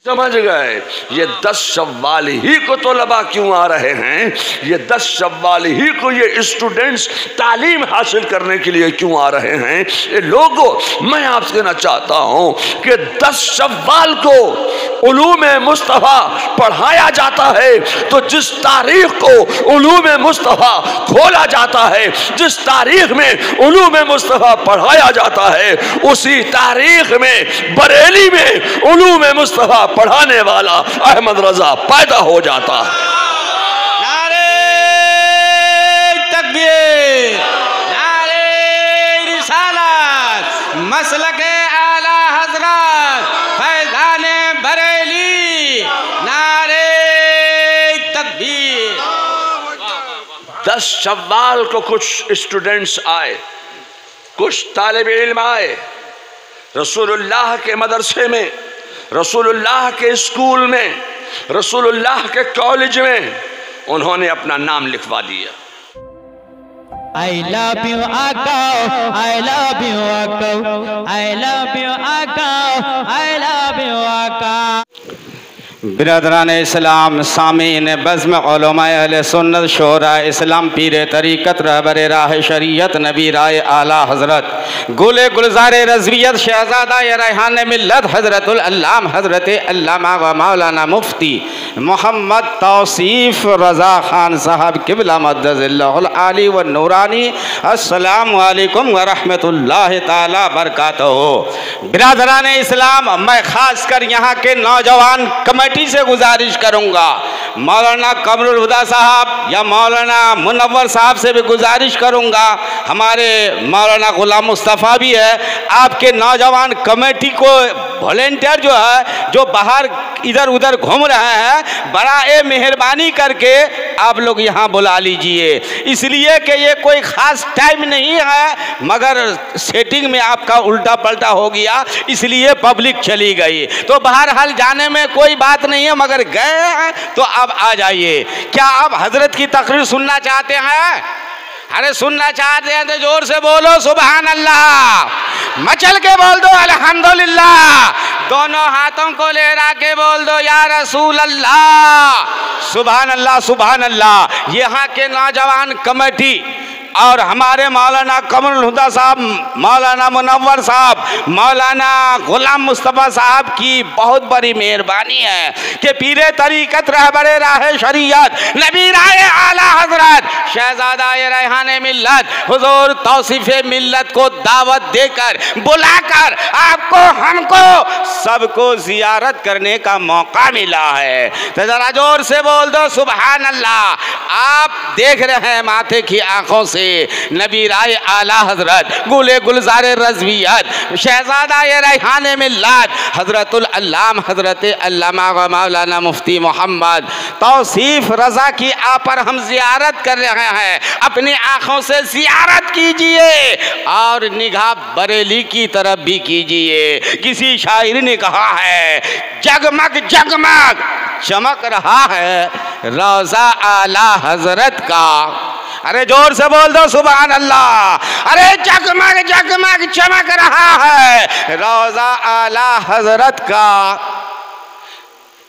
سمجھ گئے؟ یہ 10 شوال ہی کو طلباء کیوں آ رہے ہیں؟ یہ 10 شوال ہی کو یہ اسٹوڈنٹس تعلیم حاصل کرنے کے لیے کیوں آ رہے ہیں؟ یہ لوگوں، میں آپ سے کہنا چاہتا ہوں کہ 10 شوال کو علوم مصطفیٰ پڑھایا جاتا ہے تو جس تاریخ کو علوم مصطفیٰ کھولا جاتا ہے، جس تاریخ میں علوم مصطفیٰ پڑھایا جاتا ہے، اسی تاریخ میں بریلی میں علوم مصطفیٰ پڑھانے والا احمد رضا پیدا ہو جاتا ہے۔ نعرہ تکبیر، نعرہ رسالت، مسلک اعلیٰ حضرت فیضان بریلی، نعرہ تکبیر۔ 10 شوال کو کچھ اسٹوڈنٹس آئے، کچھ طالب علم آئے، رسول اللہ کے مدرسے میں، رسول اللہ کے اسکول میں، رسول اللہ کے کالج میں انہوں نے اپنا نام لکھوا دیا۔ I love you Akka, I love you Akka, I love you Akka, I love you Akka۔ برادران اسلام، سامعین بزم، علماء اہل سنت، شعراء اسلام، پیر طریقت، رہبر راہ شریعت، نبی رائے اعلیٰ حضرت، گل گلزار رضویت، شہزادہ ریحان ملت، حضرت العلام حضرت علامہ و مولانا مفتی محمد توصیف رضا خان صاحب قبلہ مدد اللہ العالی و نورانی، السلام علیکم ورحمت اللہ تعالی وبرکاتہ۔ برادران اسلام، میں خاص کر یہاں کے نوجوان کمیٹی سے گزارش کروں گا، مولانا قمر الہدیٰ صاحب یا مولانا منور صاحب سے بھی گزارش کروں گا، ہمارے مولانا غلام مصطفیٰ بھی ہے، آپ کے نوجوان کمیٹی کو والنٹیئر جو ہے، جو باہر ادھر ادھر گھوم رہے ہیں، برائے مہربانی کر کے آپ لوگ یہاں بلا لیجئے، اس لیے کہ یہ کوئی خاص ٹائم نہیں ہے، مگر سیٹنگ میں آپ کا الٹا پلٹا ہو گیا، اس لیے پبلک چلی گئی، تو بہرحال جانے میں کوئی بات نہیں ہے، مگر گئے ہیں تو اب آ جائیے۔ کیا آپ حضرت کی تقریر سننا چاہتے ہیں؟ ارے سننا چاہتے ہیں تو زور سے بولو سبحان اللہ، مچل کے بول دو الحمدللہ، دونوں ہاتھوں کو لہرا کے بول دو یا رسول اللہ، سبحان اللہ سبحان اللہ۔ یہاں کے نوجوان کمیٹی اور ہمارے مولانا قمر الہدیٰ صاحب، مولانا منور صاحب، مولانا غلام مصطفیٰ صاحب کی بہت بڑی مہربانی ہے کہ پیر طریقت، رہبر راہ شریعت، نبی رائے اعلیٰ حضرت شہزادہ ریحان ملت حضور توصیف ملت کو دعوت دے کر بلا کر آپ کو، ہم کو، سب کو زیارت کرنے کا موقع ملا ہے، تو ذرا زور سے بول دو سبحان اللہ۔ آپ دیکھ رہے ہیں ماتھے کی آنکھوں سے نبی رائے اعلیٰ حضرت گل گلزار رضویت شہزادہ ریحان ملت حضرت العلام حضرت علامہ و مولانا مفتی محمد توصیف رضا کی آپ پر ہم زیارت کر رہے ہیں، اپنی آنکھوں سے زیارت کیجئے اور نگاہ بریلی کی طرف بھی کیجئے۔ کسی شاعر نے کہا ہے جگمگ جگمگ چمک رہا ہے روضہ اعلیٰ حضرت کا، ارے زور سے بول دو سبحان اللہ، ارے جگمگ جگمگ چمک رہا ہے روضہ اعلیٰ حضرت کا،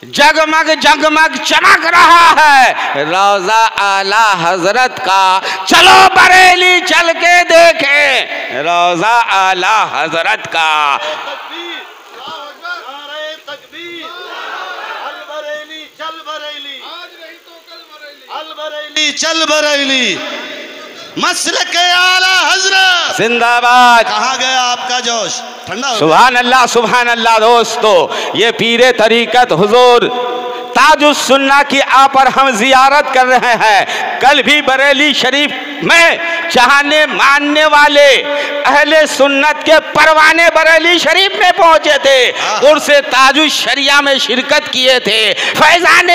جگمگ جگمگ چمک رہا ہے روضہ اعلیٰ حضرت کا، چلو بریلی چل کے دیکھیں روضہ اعلیٰ حضرت کا۔ چل بریلی مسلک اعلیٰ حضرت زندہ باد۔ کہاں گیا آپ کا جوش؟ ٹھنڈا ہو گیا؟ سبحان اللہ سبحان اللہ۔ دوستو، یہ پیر طریقت حضور تاج السنہ کی آپ پر ہم زیارت کر رہے ہیں۔ کل بھی بریلی شریف میں چاہنے ماننے والے اہل سنت کے پروانے بریلی شریف میں پہنچے تھے، عرس تاج الشریعہ میں شرکت کیے تھے، فیضان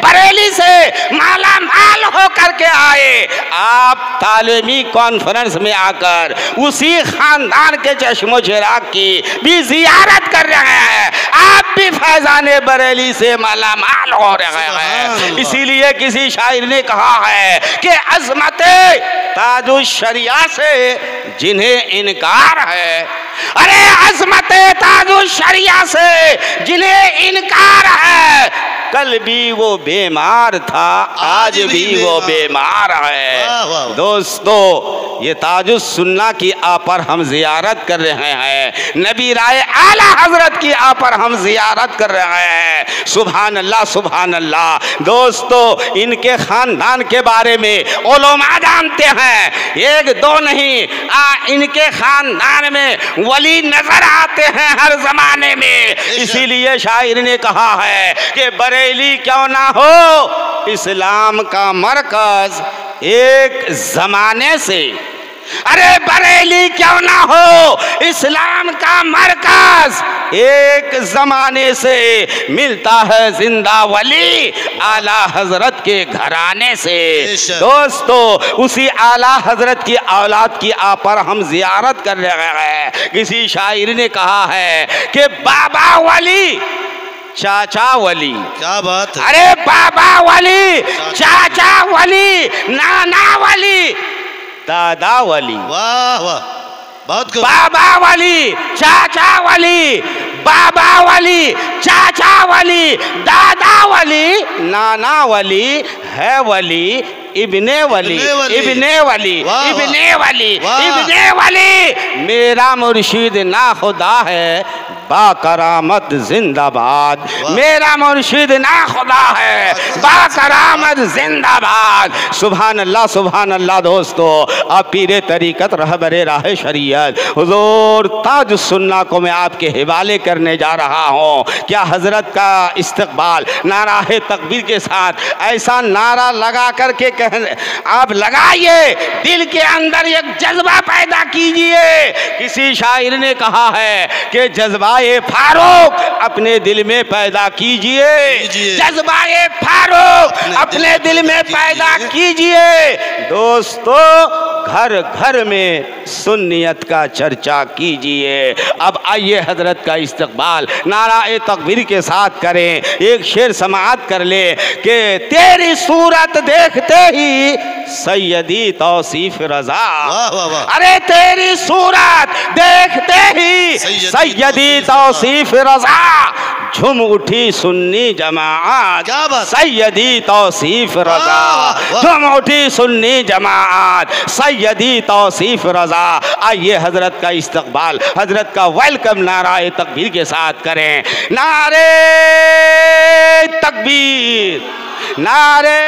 بریلی سے مالا مال ہو کر کے آئے۔ آپ تعلیمی کانفرنس میں آ کر اسی خاندان کے چشم و چراغ کی بھی زیارت کر رہے ہیں۔ آپ بھی فیضان بریلی سے مالا مال ہو رہے ہیں۔ اسی لیے کسی شاعر نے کہا ہے کہ عظمت تاج الشریعہ سے جنہیں انکار ہے، ارے عظمت تاج الشریعہ سے جنہیں انکار ہے، کل بھی وہ بیمار تھا آج بھی وہ بیمار ہے۔ دوستو یہ تاج السنہ کی آپ پر ہم زیارت کر رہے ہیں، نبی رائے اعلی حضرت کی آپ پر ہم زیارت کر رہے ہیں۔ سبحان اللہ سبحان اللہ۔ دوستو ان کے خاندان کے بارے میں علماء جانتے ہیں، ایک دو نہیں، ان کے خاندان میں ولی نظر آتے ہیں ہر زمانے میں۔ اسی لیے شاعر نے کہا ہے کہ بریلی کیوں نہ ہو اسلام کا مرکز ایک زمانے سے، ارے بریلی کیوں نہ ہو اسلام کا مرکز ایک زمانے سے، ملتا ہے زندہ ولی اعلی حضرت کے گھرانے سے۔ دوستو اسی اعلی حضرت کی اولاد کی آپ پر ہم زیارت کر رہے ہیں۔ کسی شاعر نے کہا ہے کہ بابا ولی چاچا ولی، کیا بات ہے، ارے بابا ولی چاچا ولی نانا ولی دادا ولی، واہ واہ، بہت خوب، بابا ولی چاچا ولی، بابا ولی چاچا ولی، دادا ولی نانا ولی ہے ولی ابن ولی، ابن ولی، ابن ولی، ابن ولی، میرا مرشد نا خدا ہے با کرامت زندہ باد، میرا مرشد نا خدا ہے با کرامت زندہ باد۔ سبحان اللہ سبحان اللہ۔ دوستو آپ پیر طریقت رہبر راہ شریعت حضور تاج السنہ کو میں آپ کے حوالے کرنے جا رہا ہوں۔ کیا حضرت کا استقبال نعرہ تکبیر کے ساتھ ایسا نعرہ لگا کر کے آپ لگائیے، دل کے اندر ایک جذبہ پیدا کیجئے۔ کسی شاعر نے کہا ہے کہ جذبہ فاروق اپنے دل میں پیدا کیجئے، جذبہ فاروق اپنے دل میں پیدا کیجئے۔ دوستو گھر گھر میں سنیت کا چرچا کیجئے۔ اب آئیے حضرت کا استقبال نعرہ تکبیر کے ساتھ کریں۔ ایک شعر سماعت کر لے کہ تیری صورت دیکھتے ہی سیدی توصیف رضا، ارے تیری صورت دیکھتے ہی سیدی توصیف رضا، جھم اٹھی سنی جماعت سیدی توصیف رضا، جھم اٹھی سنی جماعت سیدی توصیف رضا۔ آئیے حضرت کا استقبال، حضرت کا ویلکم نعرہ تکبیر کے ساتھ کریں۔ نعرہ تکبیر، نعرہ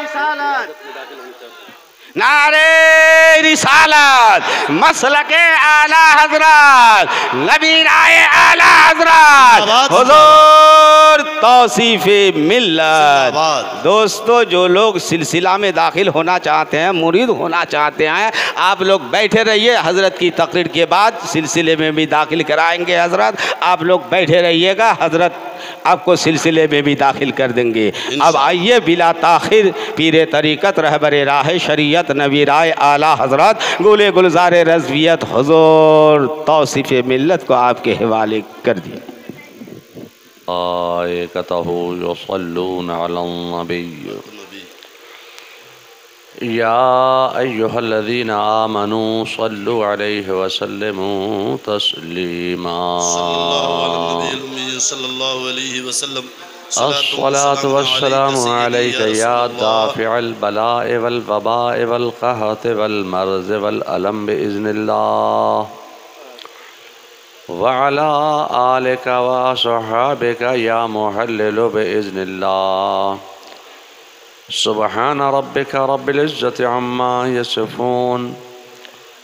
رسالت، نعرہ رسالت، مسلک اعلی حضرت، نبی رائے اعلی حضرت، حضور توصیف ملت۔ دوستو جو لوگ سلسلہ میں داخل ہونا چاہتے ہیں، مرید ہونا چاہتے ہیں، آپ لوگ بیٹھے رہیے، حضرت کی تقریر کے بعد سلسلے میں بھی داخل کرائیں گے حضرت، آپ لوگ بیٹھے رہیے گا، حضرت آپ کو سلسلے میں بھی داخل کر دیں گے۔ اب آئیے بلا تاخیر پیر طریقت رہبر راہ شریعت نبی رائے اعلی حضرت گولے گلزار رضویت حضور توصیف ملت کو آپ کے حوالے کر دیا۔ آئکتہ یصلون علی النبی یا ایہا الذین آمنوا صلوا علیہ وسلموا تسلیما۔ صلی اللہ علیہ وسلم۔ الصلاة والسلام علیک یا دافع البلاء والوباء والقحط والمرض والألم بإذن اللہ، وعلى آلک وصحابک یا محلل بإذن اللہ۔ سبحان ربک رب العزت عما یصفون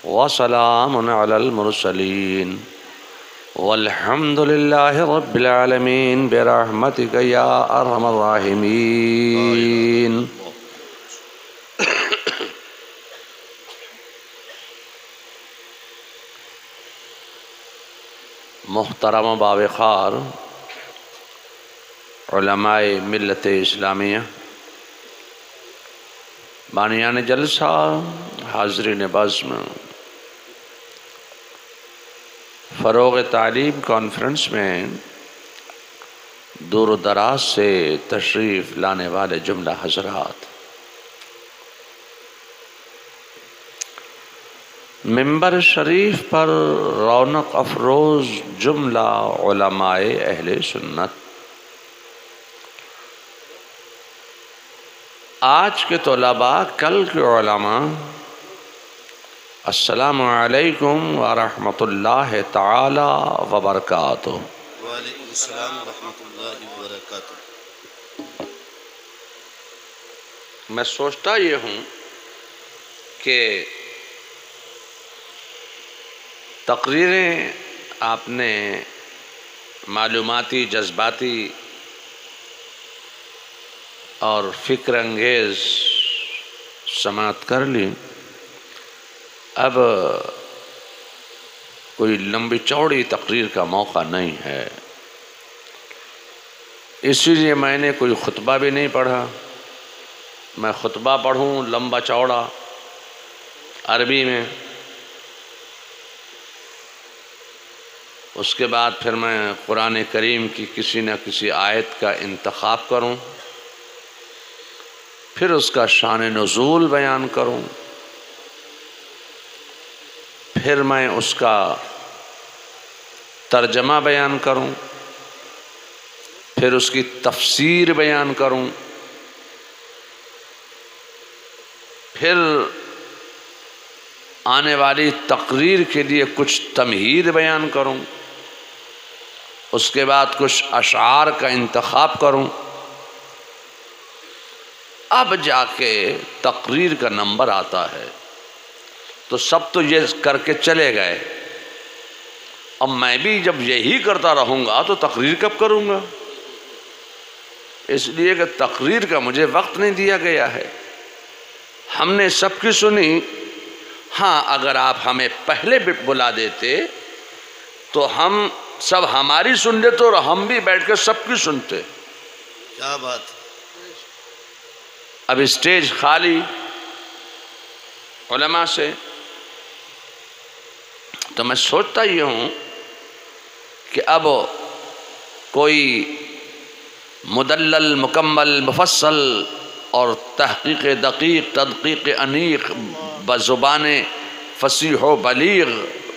وسلام علی المرسلین والحمد للہ رب العالمین برحمتک یا ارحم الراحمین۔ محترم باوقار علماء ملت اسلامیہ، بانیان جلسہ، حاضرین بزم، فروغ تعلیم کانفرنس میں دور و دراز سے تشریف لانے والے جملہ حضرات، منبر شریف پر رونق افروز جملہ علماء اہل سنت، آج کے طلباء کل کے علماء، السلام علیکم ورحمۃ اللہ تعالی وبرکاتہ۔ وعلیکم السلام ورحمۃ اللہ وبرکاتہ۔ میں سوچتا یہ ہوں کہ تقریریں آپ نے معلوماتی، جذباتی اور فکر انگیز سماعت کر لی، اب کوئی لمبی چوڑی تقریر کا موقع نہیں ہے، اسی لیے میں نے کوئی خطبہ بھی نہیں پڑھا۔ میں خطبہ پڑھوں لمبا چوڑا عربی میں، اس کے بعد پھر میں قرآن کریم کی کسی نہ کسی آیت کا انتخاب کروں، پھر اس کا شان نزول بیان کروں، پھر میں اس کا ترجمہ بیان کروں، پھر اس کی تفسیر بیان کروں، پھر آنے والی تقریر کے لیے کچھ تمہید بیان کروں، اس کے بعد کچھ اشعار کا انتخاب کروں، اب جا کے تقریر کا نمبر آتا ہے۔ تو سب تو یہ کر کے چلے گئے، اب میں بھی جب یہی کرتا رہوں گا تو تقریر کب کروں گا؟ اس لیے کہ تقریر کا مجھے وقت نہیں دیا گیا ہے۔ ہم نے سب کی سنی، ہاں اگر آپ ہمیں پہلے بھی بلا دیتے تو ہم سب ہماری سن لیتے اور ہم بھی بیٹھ کے سب کی سنتے۔ کیا بات! اب اسٹیج خالی علماء سے، تو میں سوچتا یہ ہوں کہ اب کوئی مدلل، مکمل، مفصل اور تحقیق دقیق، تدقیق انیق، بزبان فصیح و بلیغ،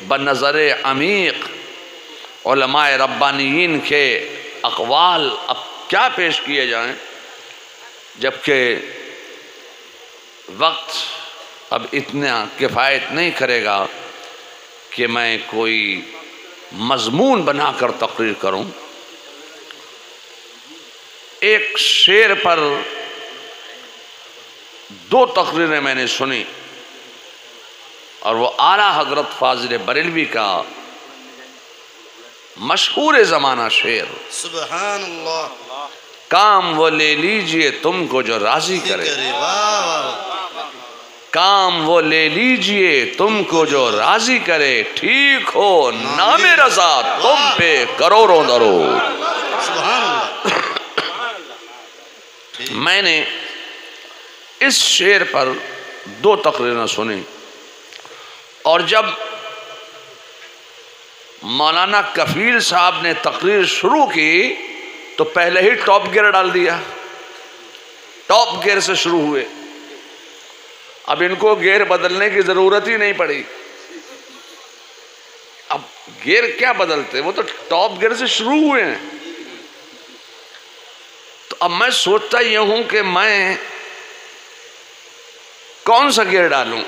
بنظر عمیق علماء ربانیین کے اقوال اب کیا پیش کیے جائیں، جبکہ وقت اب اتنا کفایت نہیں کرے گا کہ میں کوئی مضمون بنا کر تقریر کروں۔ ایک شعر پر 2 تقریریں میں نے سنی، اور وہ اعلیٰ حضرت فاضل بریلوی کا مشہور زمانہ شعر، سبحان اللہ، کام وہ لے لیجئے تم کو جو راضی کرے، واہ واہ، کام وہ لے لیجئے تم کو جو راضی کرے، ٹھیک ہو نام رضا تم پہ کروڑوں درود۔ سبحان اللہ۔ میں نے اس شعر پر 2 تقریریں سنی، اور جب مولانا کفیل صاحب نے تقریر شروع کی تو پہلے ہی ٹاپ گیئر ڈال دیا، ٹاپ گیئر سے شروع ہوئے، اب ان کو گیئر بدلنے کی ضرورت ہی نہیں پڑی۔ اب گیئر کیا بدلتے، وہ تو ٹاپ گیئر سے شروع ہوئے ہیں۔ تو اب میں سوچتا یہ ہوں کہ میں کون سا گیئر ڈالوں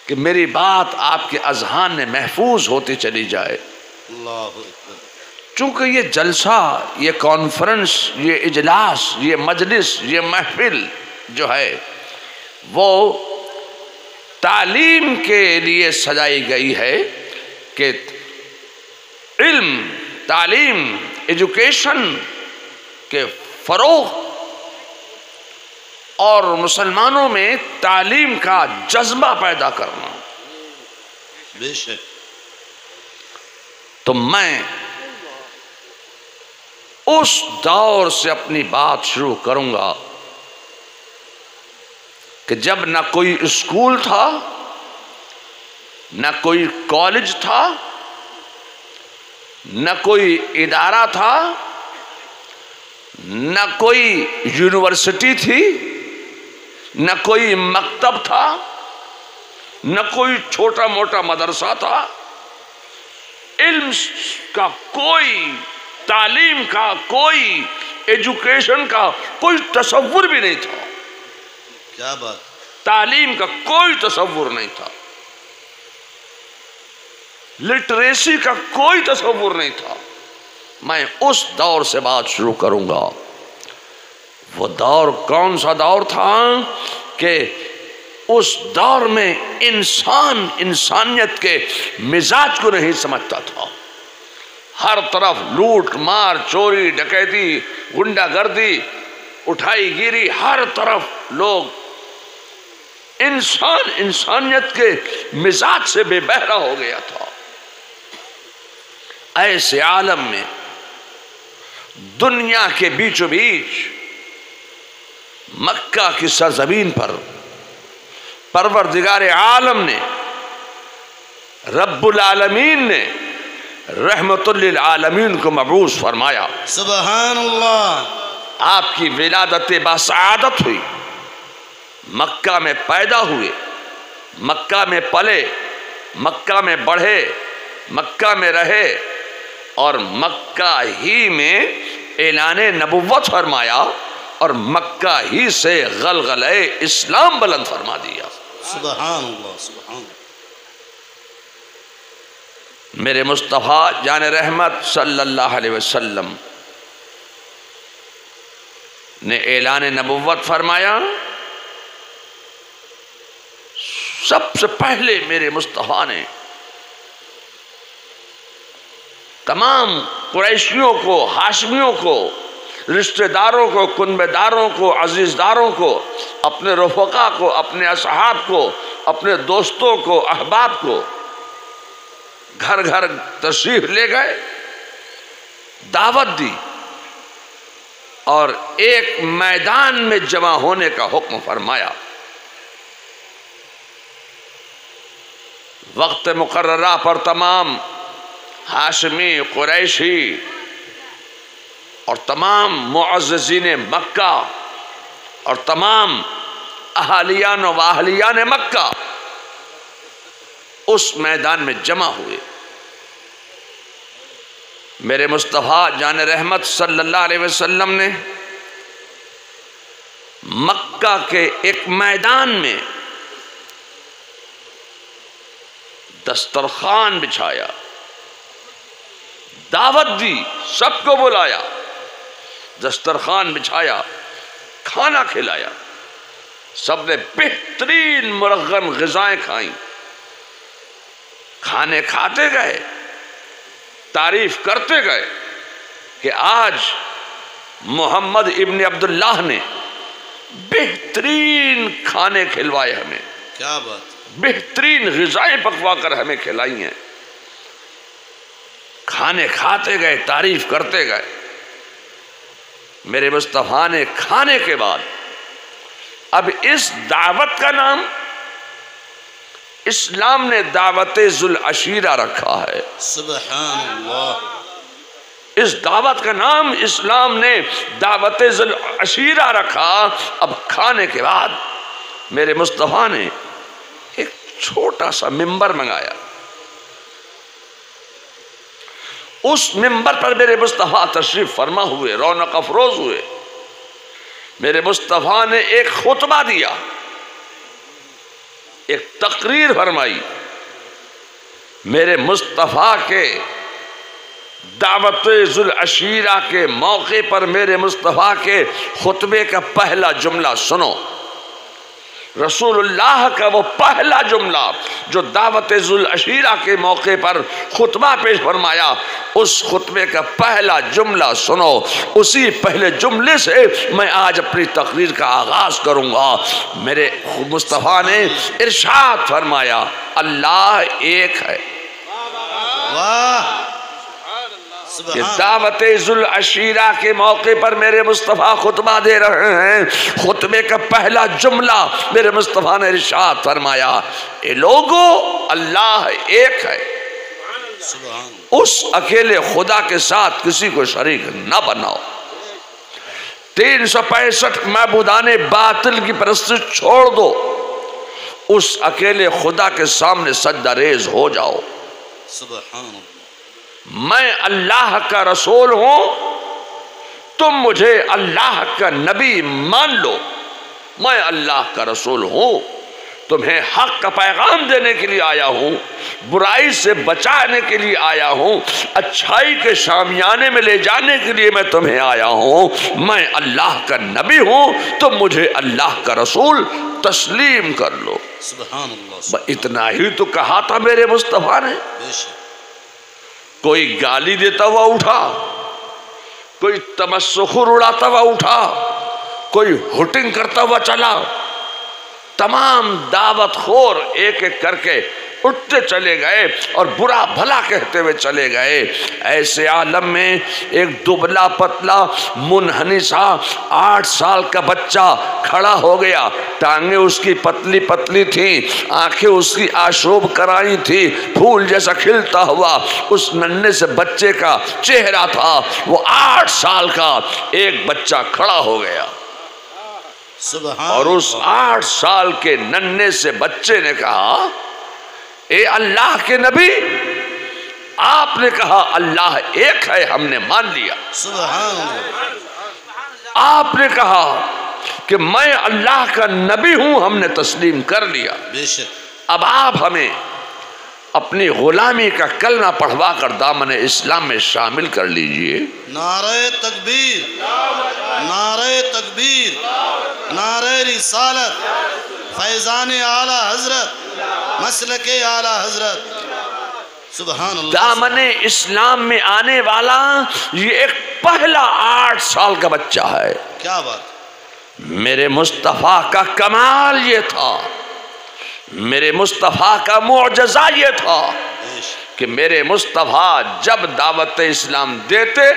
کہ میری بات آپ کے اذہان میں محفوظ ہوتی چلی جائے۔ اللہ اکبر۔ چونکہ یہ جلسہ، یہ کانفرنس، یہ اجلاس، یہ مجلس، یہ محفل جو ہے وہ تعلیم کے لیے سجائی گئی ہے کہ علم، تعلیم، ایجوکیشن کے فروغ اور مسلمانوں میں تعلیم کا جذبہ پیدا کرنا۔ بے شک۔ تو میں اس دور سے اپنی بات شروع کروں گا کہ جب نہ کوئی اسکول تھا، نہ کوئی کالج تھا، نہ کوئی ادارہ تھا، نہ کوئی یونیورسٹی تھی، نہ کوئی مکتب تھا، نہ کوئی چھوٹا موٹا مدرسہ تھا، علم کا کوئی، تعلیم کا کوئی، ایجوکیشن کا کوئی تصور بھی نہیں تھا، کیا بات، تعلیم کا کوئی تصور نہیں تھا، لٹریسی کا کوئی تصور نہیں تھا۔ میں اس دور سے بات شروع کروں گا۔ وہ دور کون سا دور تھا کہ اس دور میں انسان انسانیت کے مزاج کو نہیں سمجھتا تھا، ہر طرف لوٹ مار، چوری ڈکیتی، گنڈا گردی، اٹھائی گیری، ہر طرف لوگ، انسان انسانیت کے مزاج سے بے بہرا ہو گیا تھا۔ ایسے عالم میں دنیا کے بیچو بیچ مکہ کی سرزمین پر پروردگار عالم نے، رب العالمین نے رحمت للعالمین کو مبعوث فرمایا۔ سبحان اللہ، آپ کی ولادت باسعادت ہوئی، مکہ میں پیدا ہوئے، مکہ میں پلے، مکہ میں بڑھے، مکہ میں رہے، اور مکہ ہی میں اعلان نبوت فرمایا، اور مکہ ہی سے غلغلہ اسلام بلند فرما دیا۔ سبحان اللہ، سبحان اللہ۔ میرے مصطفیٰ جان رحمت صلی اللہ علیہ وسلم نے اعلان نبوت فرمایا۔ سب سے پہلے میرے مصطفیٰ نے تمام قریشیوں کو، ہاشمیوں کو، رشتہ داروں کو، کنبے داروں کو، عزیز داروں کو، اپنے رفقا کو، اپنے اصحاب کو، اپنے دوستوں کو، احباب کو گھر گھر تشریف لے گئے، دعوت دی، اور ایک میدان میں جمع ہونے کا حکم فرمایا۔ وقت مقررہ پر تمام ہاشمی، قریشی اور تمام معززین مکہ اور تمام اہالیان و واہلیان مکہ اس میدان میں جمع ہوئے۔ میرے مصطفیٰ جان رحمت صلی اللہ علیہ وسلم نے مکہ کے ایک میدان میں دسترخوان بچھایا، دعوت دی، سب کو بلایا، دسترخوان بچھایا، کھانا کھلایا، سب نے بہترین مرغن غذائیں کھائیں، کھانے کھاتے گئے، تعریف کرتے گئے کہ آج محمد ابن عبداللہ نے بہترین کھانے کھلوائے ہمیں، کیا بات، بہترین غذائیں پکوا کر ہمیں کھلائی ہیں۔ کھانے کھاتے گئے، تعریف کرتے گئے۔ میرے مصطفیٰ نے کھانے کے بعد اب اس دعوت کا نام اسلام نے دعوت ذو العشیرہ رکھا ہے۔ سبحان اللہ، اس دعوت کا نام اسلام نے دعوت ذو العشیرہ رکھا۔ اب کھانے کے بعد میرے مصطفیٰ نے ایک چھوٹا سا ممبر منگایا، اس ممبر پر میرے مصطفیٰ تشریف فرما ہوئے، رونق افروز ہوئے۔ میرے مصطفیٰ نے ایک خطبہ دیا، ایک تقریر فرمائی۔ میرے مصطفیٰ کے دعوت ذو العشیرہ کے موقع پر میرے مصطفیٰ کے خطبے کا پہلا جملہ سنو۔ رسول اللہ کا وہ پہلا جملہ جو دعوت ذو العشیرہ کے موقع پر خطبہ پیش فرمایا، اس خطبے کا پہلا جملہ سنو۔ اسی پہلے جملے سے میں آج اپنی تقریر کا آغاز کروں گا۔ میرے مصطفیٰ نے ارشاد فرمایا، اللہ ایک ہے۔ واہ، یہ دعوت ذو العشیرہ کے موقع پر میرے مصطفیٰ خطبہ دے رہے ہیں۔ خطبے کا پہلا جملہ میرے مصطفیٰ نے ارشاد فرمایا، اے لوگو، اللہ ایک ہے۔ سبحان اللہ، اس اکیلے خدا کے ساتھ کسی کو شریک نہ بناؤ۔ 365 معبودان باطل کی پرستش چھوڑ دو، اس اکیلے خدا کے سامنے سجدہ ریز ہو جاؤ۔ سبحان اللہ۔ میں اللہ کا رسول ہوں، تم مجھے اللہ کا نبی مان لو۔ میں اللہ کا رسول ہوں، تمہیں حق کا پیغام دینے کے لیے آیا ہوں، برائی سے بچانے کے لیے آیا ہوں، اچھائی کے شامیانے میں لے جانے کے لیے میں تمہیں آیا ہوں۔ میں اللہ کا نبی ہوں، تم مجھے اللہ کا رسول تسلیم کر لو۔ سبحان اللہ۔ اتنا ہی تو کہا تھا میرے مصطفیٰ نے۔ بے شک۔ کوئی گالی دیتا ہوا اٹھا، کوئی تمسخر اڑاتا ہوا اٹھا، کوئی ہوٹنگ کرتا ہوا چلا، تمام دعوت خور ایک ایک کر کے اٹھتے چلے گئے اور برا بھلا کہتے ہوئے چلے گئے۔ ایسے عالم میں ایک دبلا پتلا منحنی سا 8 سال کا بچہ کھڑا ہو گیا، ٹانگیں اس کی پتلی پتلی تھیں، آنکھیں اس کی آشوب کرائی تھی، پھول جیسا کھلتا ہوا اس ننھے سے بچے کا چہرہ تھا۔ وہ 8 سال کا ایک بچہ کھڑا ہو گیا سبحان اور اس 8 سال کے ننھے سے بچے نے کہا، اے اللہ کے نبی، آپ نے کہا اللہ ایک ہے، ہم نے مان لیا۔ سبحان اللہ۔ آپ نے کہا کہ میں اللہ کا نبی ہوں، ہم نے تسلیم کر لیا۔ بے شک۔ اب آپ ہمیں اپنی غلامی کا کلمہ پڑھوا کر دامن اسلام میں شامل کر لیجئے۔ نعرہ تکبیر، نعرہ تکبیر، نعرہ رسالت، فیضان اعلی حضرت، مسلک اعلی حضرت۔ سبحان اللہ۔ دامن اسلام میں آنے والا یہ ایک پہلا 8 سال کا بچہ ہے۔ کیا بات۔ میرے مصطفیٰ کا کمال یہ تھا، میرے مصطفیٰ کا معجزہ یہ تھا کہ میرے مصطفیٰ جب دعوت اسلام دیتے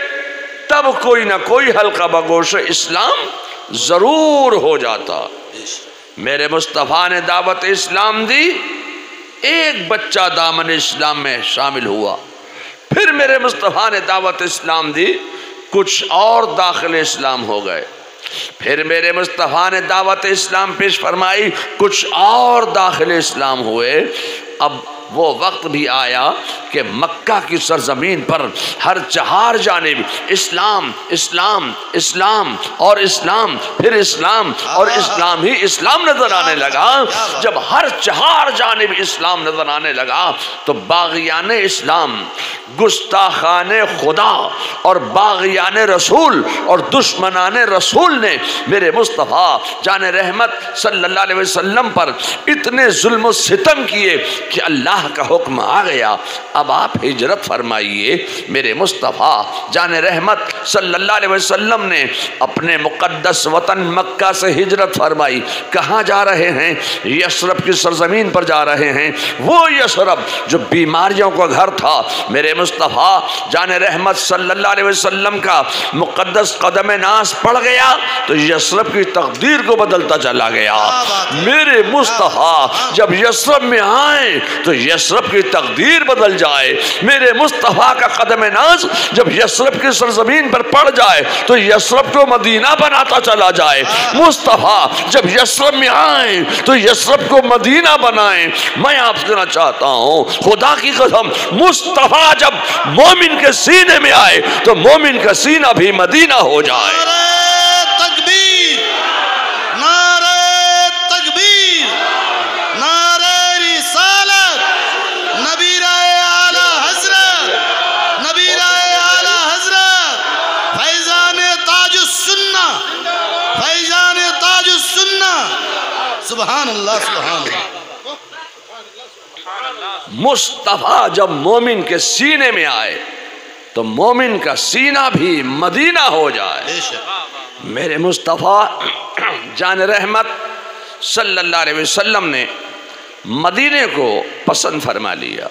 تب کوئی نہ کوئی حلقہ بگوش اسلام ضرور ہو جاتا۔ میرے مصطفیٰ نے دعوت اسلام دی، ایک بچہ دامن اسلام میں شامل ہوا، پھر میرے مصطفیٰ نے دعوت اسلام دی، کچھ اور داخل اسلام ہو گئے، پھر میرے مصطفیٰ نے دعوت اسلام پیش فرمائی، کچھ اور داخل اسلام ہوئے۔ اب وہ وقت بھی آیا کہ مکہ کی سرزمین پر ہر چہار جانب اسلام اسلام اسلام اور اسلام، پھر اسلام اور اسلام ہی اسلام نظر آنے لگا۔ جب ہر چہار جانب اسلام نظر آنے لگا تو باغیان اسلام، گستاخان خدا اور باغیان رسول اور دشمنان رسول نے میرے مصطفیٰ جان رحمت صلی اللہ علیہ وسلم پر اتنے ظلم و ستم کیے کہ اللہ کا حکم آ گیا، اب آپ ہجرت فرمائیے۔ میرے مصطفیٰ جان رحمت صلی اللہ علیہ وسلم نے اپنے مقدس وطن مکہ سے ہجرت فرمائی۔ کہاں جا رہے ہیں؟ یثرب کی سرزمین پر جا رہے ہیں، وہ یثرب جو بیماریوں کا گھر تھا۔ میرے مصطفیٰ جان رحمت صلی اللہ علیہ وسلم کا مقدس قدم ناز پڑ گیا تو یثرب کی تقدیر کو بدلتا چلا گیا۔ میرے مصطفیٰ جب یثرب میں آئیں تو یثرب کی تقدیر بدل جائے۔ میرے مصطفیٰ کا قدم ناز جب یثرب کی سرزمین پر پڑ جائے تو یثرب کو مدینہ بناتا چلا جائے۔ مصطفیٰ جب یثرب میں آئیں تو یثرب کو مدینہ بنائیں۔ میں آپ سے کہنا چاہتا ہوں، خدا کی قسم، مصطفیٰ جب مومن کے سینے میں آئے تو مومن کا سینہ بھی مدینہ ہو جائے۔ نعرہ تکبیر، نعرہ تکبیر، نعرہ رسالت، نبی رائے اعلی حضرت، نبی رائے اعلی حضرت، فیضان تاج السنہ، فیضان تاج السنہ۔ سبحان اللہ، سبحان اللہ۔ مصطفیٰ جب مومن کے سینے میں آئے تو مومن کا سینہ بھی مدینہ ہو جائے۔ بے شک۔ میرے مصطفیٰ جان رحمت صلی اللہ علیہ وسلم نے مدینے کو پسند فرما لیا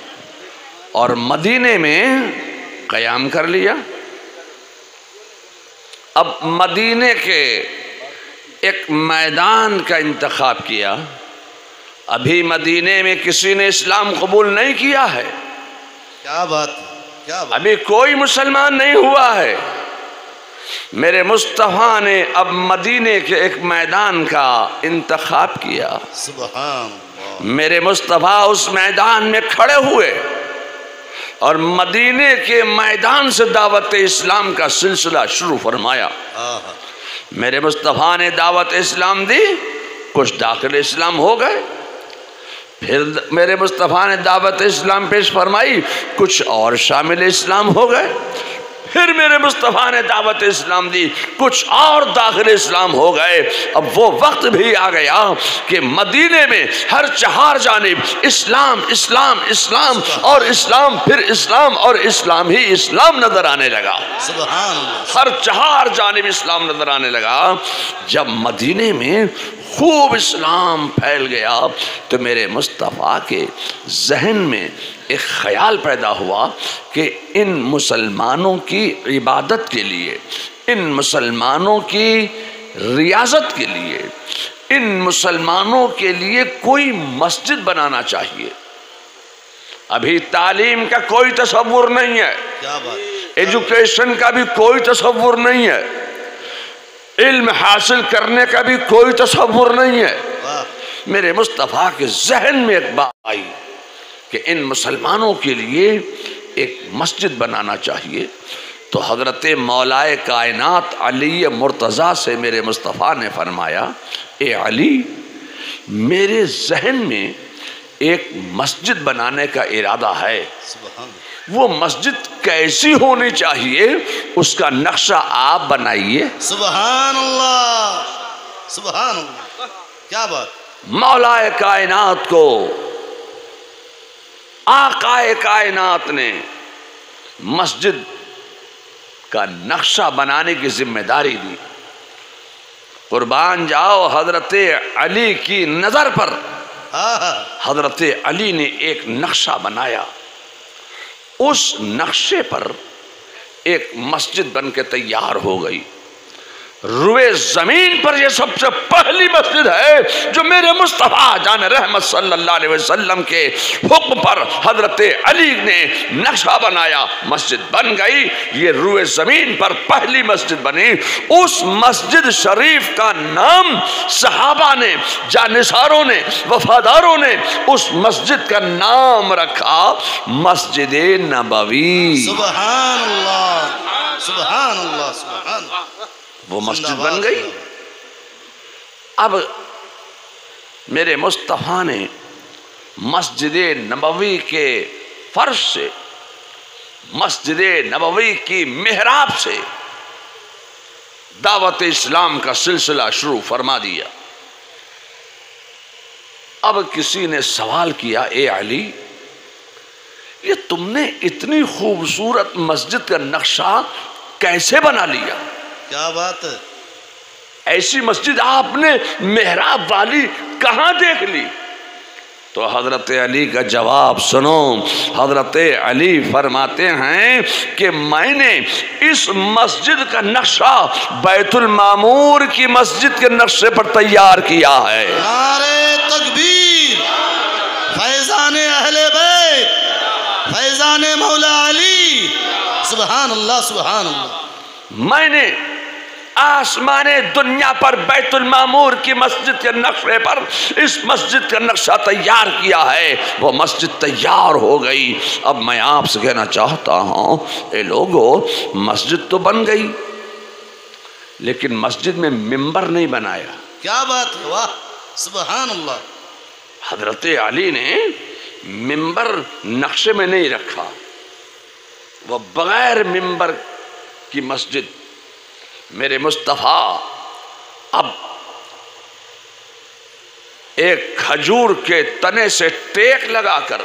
اور مدینے میں قیام کر لیا۔ اب مدینے کے ایک میدان کا انتخاب کیا۔ ابھی مدینے میں کسی نے اسلام قبول نہیں کیا ہے۔ کیا بات۔ کیا بات ابھی کوئی مسلمان نہیں ہوا ہے. میرے مصطفیٰ نے اب مدینے کے ایک میدان کا انتخاب کیا. سبحان اللہ. میرے مصطفیٰ اس میدان میں کھڑے ہوئے اور مدینے کے میدان سے دعوت اسلام کا سلسلہ شروع فرمایا. میرے مصطفیٰ نے دعوت اسلام دی, کچھ داخل اسلام ہو گئے. پھر میرے مصطفیٰ نے دعوت اسلام پیش فرمائی, کچھ اور شامل اسلام ہو گئے. پھر میرے مصطفیٰ نے دعوت اسلام دی, کچھ اور داخل اسلام ہو گئے. اب وہ وقت بھی آ گیا کہ مدینے میں ہر چہار جانب اسلام اسلام اسلام اور اسلام, پھر اسلام اور اسلام ہی اسلام نظر آنے لگا. سبحان اللہ. ہر چہار جانب اسلام نظر آنے لگا. جب مدینے میں خوب اسلام پھیل گیا تو میرے مصطفیٰ کے ذہن میں ایک خیال پیدا ہوا کہ ان مسلمانوں کی عبادت کے لیے, ان مسلمانوں کی ریاضت کے لیے, ان مسلمانوں کے لیے کوئی مسجد بنانا چاہیے. ابھی تعلیم کا کوئی تصور نہیں ہے, کیا بات. ایجوکیشن کا بھی کوئی تصور نہیں ہے, علم حاصل کرنے کا بھی کوئی تصور نہیں ہے. میرے مصطفیٰ کے ذہن میں ایک بات آئی کہ ان مسلمانوں کے لیے ایک مسجد بنانا چاہیے. تو حضرت مولائے کائنات علی مرتضیٰ سے میرے مصطفیٰ نے فرمایا, اے علی, میرے ذہن میں ایک مسجد بنانے کا ارادہ ہے. سبحان اللہ. وہ مسجد کیسی ہونی چاہیے اس کا نقشہ آپ بنائیے. سبحان اللہ. سبحان اللہ. کیا بات. مولا کائنات کو آقائے کائنات نے مسجد کا نقشہ بنانے کی ذمہ داری دی. قربان جاؤ, حضرت علی کی نظر پر حضرت علی نے ایک نقشہ بنایا. اس نقشے پر ایک مسجد بن کے تیار ہو گئی. روئے زمین پر یہ سب سے پہلی مسجد ہے جو میرے مصطفیٰ جان رحمت صلی اللہ علیہ وسلم کے حکم پر حضرت علی نے نقشہ بنایا, مسجد بن گئی. یہ روئے زمین پر پہلی مسجد بنی. اس مسجد شریف کا نام صحابہ نے, جانثاروں نے, وفاداروں نے اس مسجد کا نام رکھا مسجد نبوی. سبحان اللہ. سبحان اللہ. سبحان اللہ. وہ مسجد بن گئی. اب میرے مصطفیٰ نے مسجد نبوی کے فرش سے, مسجد نبوی کی محراب سے دعوت اسلام کا سلسلہ شروع فرما دیا. اب کسی نے سوال کیا, اے علی, یہ تم نے اتنی خوبصورت مسجد کا نقشہ کیسے بنا لیا؟ کیا بات ہے. ایسی مسجد آپ نے محراب والی کہاں دیکھ لی؟ تو حضرت علی کا جواب سنو. حضرت علی فرماتے ہیں کہ میں نے اس مسجد کا نقشہ بیت المعمور کی مسجد کے نقشے پر تیار کیا ہے. نعرے تکبیر. فیضان اہل بیت, فیضان مولا علی. سبحان اللہ. سبحان اللہ. میں نے آسمان دنیا پر بیت المعمور کی مسجد کے نقشے پر اس مسجد کا نقشہ تیار کیا ہے. وہ مسجد تیار ہو گئی. اب میں آپ سے کہنا چاہتا ہوں, اے لوگو, مسجد تو بن گئی لیکن مسجد میں ممبر نہیں بنایا. کیا بات ہے. واہ. سبحان اللہ. حضرت علی نے ممبر نقشے میں نہیں رکھا. وہ بغیر ممبر کی مسجد. میرے مصطفیٰ اب ایک کھجور کے تنے سے ٹیک لگا کر,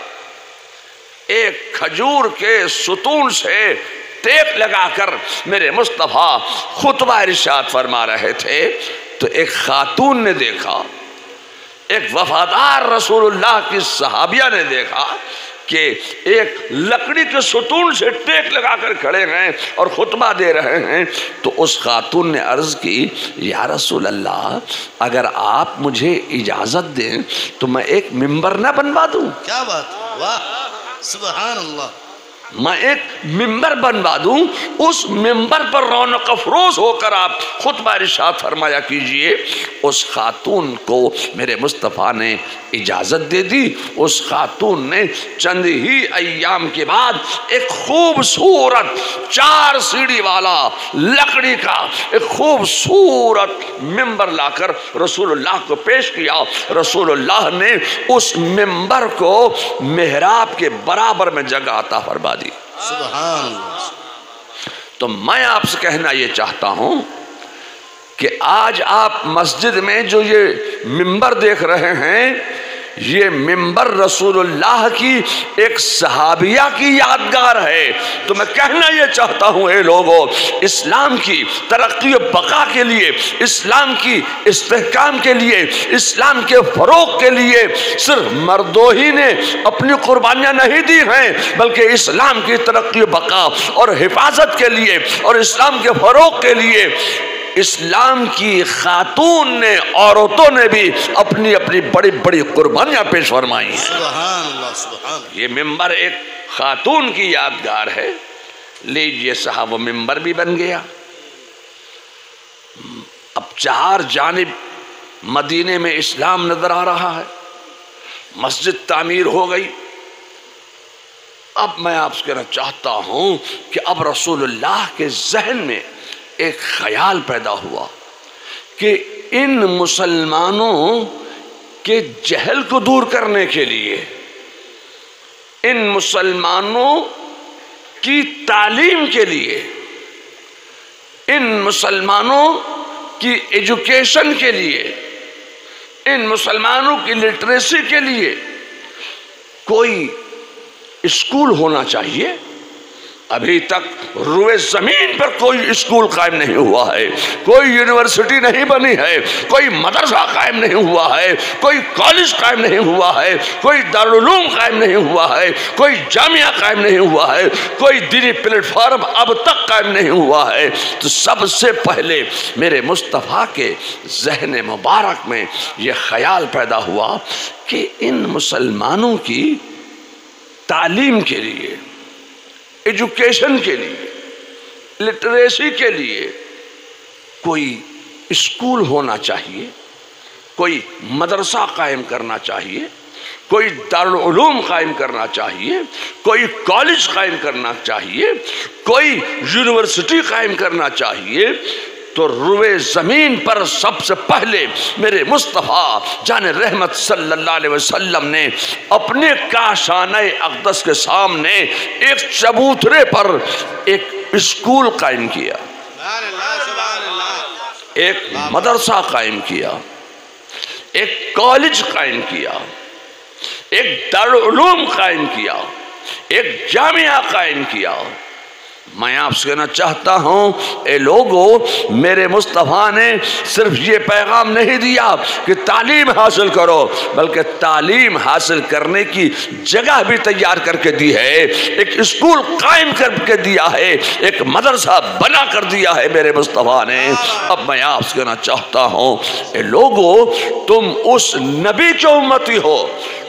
ایک کھجور کے ستون سے ٹیک لگا کر میرے مصطفیٰ خطبہ ارشاد فرما رہے تھے. تو ایک خاتون نے دیکھا, ایک وفادار رسول اللہ کی صحابیہ نے دیکھا کہ ایک لکڑی کے ستون سے ٹیک لگا کر کھڑے ہیں اور خطبہ دے رہے ہیں. تو اس خاتون نے عرض کی, یا رسول اللہ, اگر آپ مجھے اجازت دیں تو میں ایک ممبر نہ بنوا دوں؟ کیا بات. واہ. سبحان اللہ. میں ایک ممبر بنوا دوں، اس ممبر پر رونق افروز ہو کر آپ خطبہ ارشاد فرمایا کیجئے۔ اس خاتون کو میرے مصطفیٰ نے اجازت دے دی۔ اس خاتون نے چند ہی ایام کے بعد ایک خوبصورت 4 سیڑھی والا لکڑی کا ایک خوبصورت ممبر لا کر رسول اللہ کو پیش کیا۔ رسول اللہ نے اس ممبر کو محراب کے برابر میں جگہ عطا فرما دی۔ سبحان اللہ۔ تو میں آپ سے کہنا یہ چاہتا ہوں کہ آج آپ مسجد میں جو یہ ممبر دیکھ رہے ہیں، یہ ممبر رسول اللہ کی ایک صحابیہ کی یادگار ہے۔ تو میں کہنا یہ چاہتا ہوں اے لوگوں، اسلام کی ترقی و بقا کے لیے، اسلام کی استحکام کے لیے، اسلام کے فروغ کے لیے صرف مردوں ہی نے اپنی قربانیاں نہیں دی ہیں، بلکہ اسلام کی ترقی و بقا اور حفاظت کے لیے اور اسلام کے فروغ کے لیے اسلام کی خاتون نے، عورتوں نے بھی اپنی اپنی بڑی بڑی قربانیاں پیش فرمائی ہیں۔ سبحان اللہ سبحان اللہ۔ یہ ممبر ایک خاتون کی یادگار ہے۔ لیجئے صاحب، وہ ممبر بھی بن گیا۔ اب 4 جانب مدینے میں اسلام نظر آ رہا ہے، مسجد تعمیر ہو گئی۔ اب میں آپ سے کہنا چاہتا ہوں کہ اب رسول اللہ کے ذہن میں ایک خیال پیدا ہوا کہ ان مسلمانوں کے جہل کو دور کرنے کے لیے، ان مسلمانوں کی تعلیم کے لیے، ان مسلمانوں کی ایجوکیشن کے لیے، ان مسلمانوں کی لٹریسی کے لیے کوئی اسکول ہونا چاہیے۔ ابھی تک روئے زمین پر کوئی اسکول قائم نہیں ہوا ہے، کوئی یونیورسٹی نہیں بنی ہے، کوئی مدرسہ قائم نہیں ہوا ہے، کوئی کالج قائم نہیں ہوا ہے، کوئی دارالعلوم قائم نہیں ہوا ہے، کوئی جامعہ قائم نہیں ہوا ہے، کوئی دینی پلیٹ فارم اب تک قائم نہیں ہوا ہے۔ تو سب سے پہلے میرے مصطفیٰ کے ذہن مبارک میں یہ خیال پیدا ہوا کہ ان مسلمانوں کی تعلیم کے لیے، ایجوکیشن کے لیے، لٹریسی کے لیے کوئی اسکول ہونا چاہیے، کوئی مدرسہ قائم کرنا چاہیے، کوئی دارالعلوم قائم کرنا چاہیے، کوئی کالج قائم کرنا چاہیے، کوئی یونیورسٹی قائم کرنا چاہیے۔ تو روئے زمین پر سب سے پہلے میرے مصطفیٰ جان رحمت صلی اللہ علیہ وسلم نے اپنے کاشانہ اقدس کے سامنے ایک چبوترے پر ایک اسکول قائم کیا، ایک مدرسہ قائم کیا، ایک کالج قائم کیا، ایک دارالعلوم قائم کیا، ایک جامعہ قائم کیا۔ میں آپ سے کہنا چاہتا ہوں اے لوگوں، میرے مصطفیٰ نے صرف یہ پیغام نہیں دیا کہ تعلیم حاصل کرو، بلکہ تعلیم حاصل کرنے کی جگہ بھی تیار کر کے دی ہے، ایک اسکول قائم کر کے دیا ہے، ایک مدرسہ بنا کر دیا ہے میرے مصطفیٰ نے۔ اب میں آپ سے کہنا چاہتا ہوں اے لوگوں، تم اس نبی کے امتی ہو،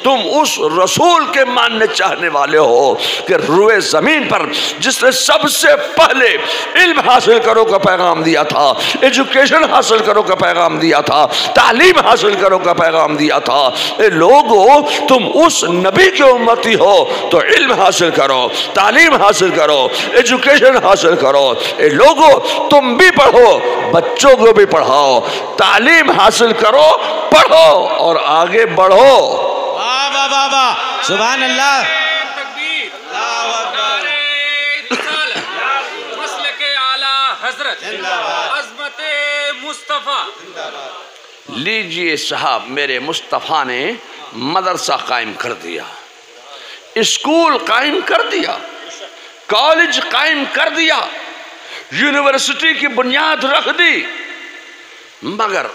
تم اس رسول کے ماننے چاہنے والے ہو کہ روئے زمین پر جس نے سب سے پہلے علم حاصل کرو کا پیغام دیا تھا، ایجوکیشن حاصل کرو کا پیغام دیا تھا، تعلیم حاصل کرو کا پیغام دیا تھا۔ اے لوگو، تم اس نبی کے امتی ہو تو علم حاصل کرو، تعلیم حاصل کرو، ایجوکیشن حاصل کرو۔ اے لوگو، تم بھی پڑھو، بچوں کو بھی پڑھاؤ، تعلیم حاصل کرو، پڑھو اور آگے بڑھو۔ واہ واہ واہ، سبحان اللہ۔ عظمت مصطفیٰ۔ لیجئے صاحب، میرے مصطفیٰ نے مدرسہ قائم کر دیا، اسکول قائم کر دیا، کالج قائم کر دیا، یونیورسٹی کی بنیاد رکھ دی، مگر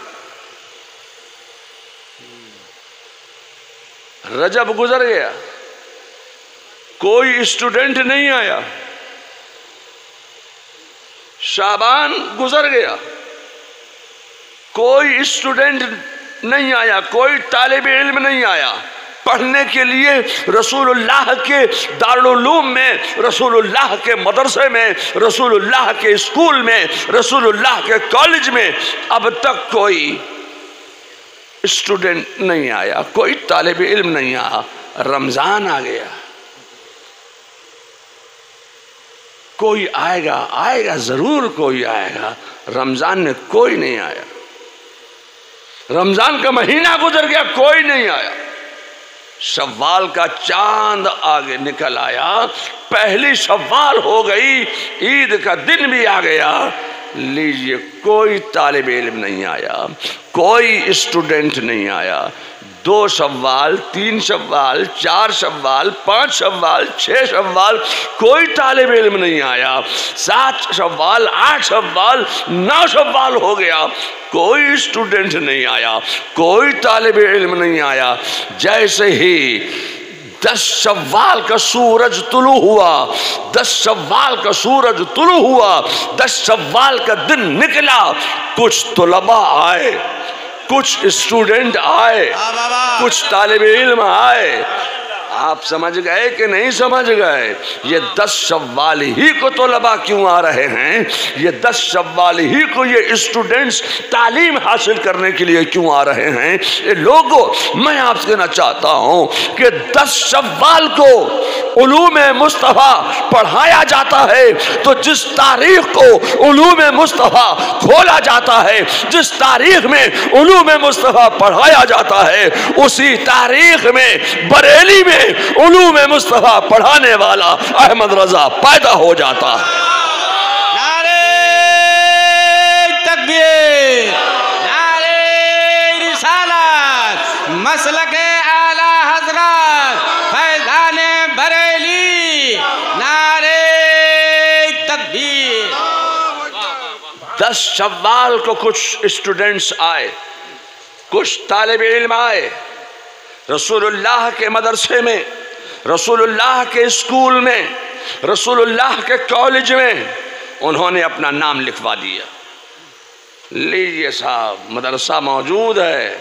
رجب گزر گیا، کوئی اسٹوڈنٹ نہیں آیا، شعبان گزر گیا، کوئی اسٹوڈنٹ نہیں آیا، کوئی طالب علم نہیں آیا، پڑھنے کے لیے رسول اللہ کے دارالعلوم میں، رسول اللہ کے مدرسے میں، رسول اللہ کے اسکول میں، رسول اللہ کے کالج میں اب تک کوئی اسٹوڈنٹ نہیں آیا، کوئی طالب علم نہیں آیا۔ رمضان آ گیا، کوئی آئے گا ضرور، کوئی آئے گا۔ رمضان میں کوئی نہیں آیا، رمضان کا مہینہ گزر گیا، کوئی نہیں آیا۔ شوال کا چاند آگے نکل آیا، پہلی شوال ہو گئی، عید کا دن بھی آ گیا، لیجئے کوئی طالب علم نہیں آیا، کوئی اسٹوڈنٹ نہیں آیا۔ 2 شوال، 3 شوال، 4 شوال، 5 شوال، 6 شوال، کوئی طالب علم نہیں آیا۔ 7 شوال، 8 شوال، 9 شوال ہو گیا، کوئی اسٹوڈنٹ نہیں آیا، کوئی طالب علم نہیں آیا۔ جیسے ہی 10 شوال کا سورج طلوع ہوا، 10 شوال کا سورج طلوع ہوا، 10 شوال کا دن نکلا، کچھ طلباء آئے، کچھ اسٹوڈنٹ آئے، کچھ طالب علم آئے۔ آپ سمجھ گئے کہ نہیں سمجھ گئے؟ یہ 10 شوال ہی کو طلباء کیوں آ رہے ہیں؟ یہ 10 شوال ہی کو یہ اسٹوڈنٹس تعلیم حاصل کرنے کے لیے کیوں آ رہے ہیں؟ یہ لوگوں، میں آپ سے کہنا چاہتا ہوں کہ 10 شوال کو علوم مصطفیٰ پڑھایا جاتا ہے، تو جس تاریخ کو علوم مصطفیٰ کھولا جاتا ہے، جس تاریخ میں علوم مصطفیٰ پڑھایا جاتا ہے، اسی تاریخ میں بریلی میں علوم مصطفیٰ پڑھانے والا احمد رضا پیدا ہو جاتا ہے۔ نعرہ تکبیر، نعرہ رسالت، مسلک اعلی حضرت فیضان بریلی، نعرہ تکبیر۔ 10 شوال کو کچھ اسٹوڈنٹس آئے، کچھ طالب علم آئے، رسول اللہ کے مدرسے میں، رسول اللہ کے اسکول میں، رسول اللہ کے کالج میں انہوں نے اپنا نام لکھوا دیا۔ لیجئے صاحب، مدرسہ موجود ہے،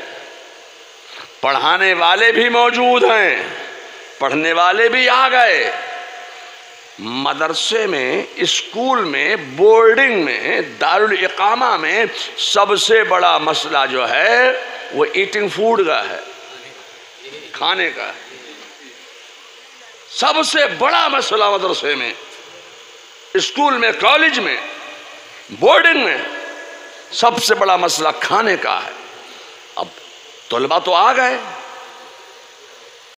پڑھانے والے بھی موجود ہیں، پڑھنے والے بھی آ گئے۔ مدرسے میں، اسکول میں، بورڈنگ میں، دارالاقامہ میں سب سے بڑا مسئلہ جو ہے وہ ایٹنگ فوڈ کا ہے، کھانے کا ہے۔ سب سے بڑا مسئلہ مدرسے میں، اسکول میں، کالج میں، بورڈنگ میں سب سے بڑا مسئلہ کھانے کا ہے۔ اب طلباء تو آ گئے،